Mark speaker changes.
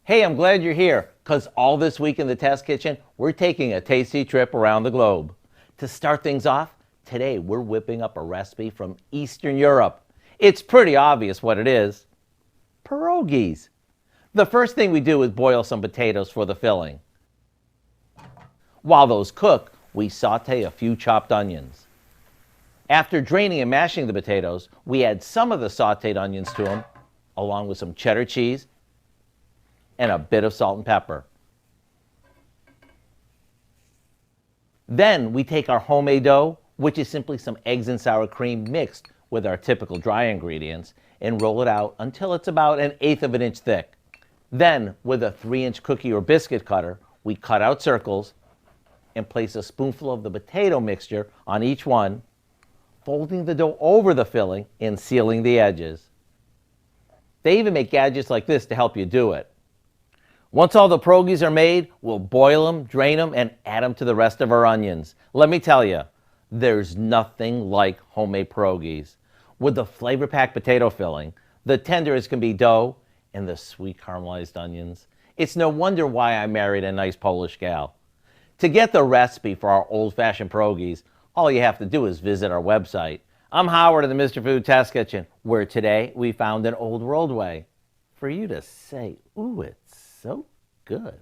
Speaker 1: Hey, I'm glad you're here, because all this week in the test kitchen, we're taking a tasty trip around the globe. To start things off, today we're whipping up a recipe from Eastern Europe. It's pretty obvious what it is. Pierogies. The first thing we do is boil some potatoes for the filling. While those cook, we saute a few chopped onions. After draining and mashing the potatoes, we add some of the sauteed onions to them, along with some cheddar cheese and a bit of salt and pepper. Then we take our homemade dough, which is simply some eggs and sour cream mixed with our typical dry ingredients, and roll it out until it's about 1/8 of an inch thick. Then, with a 3-inch cookie or biscuit cutter, we cut out circles and place a spoonful of the potato mixture on each one, folding the dough over the filling and sealing the edges. They even make gadgets like this to help you do it. Once all the pierogies are made, we'll boil them, drain them, and add them to the rest of our onions. Let me tell you, there's nothing like homemade pierogies. With the flavor-packed potato filling, the tender as can be dough, and the sweet caramelized onions, it's no wonder why I married a nice Polish gal. To get the recipe for our old-fashioned pierogies, all you have to do is visit our website. I'm Howard of the Mr. Food Test Kitchen, where today we found an old world way for you to say, ooh, it's so good.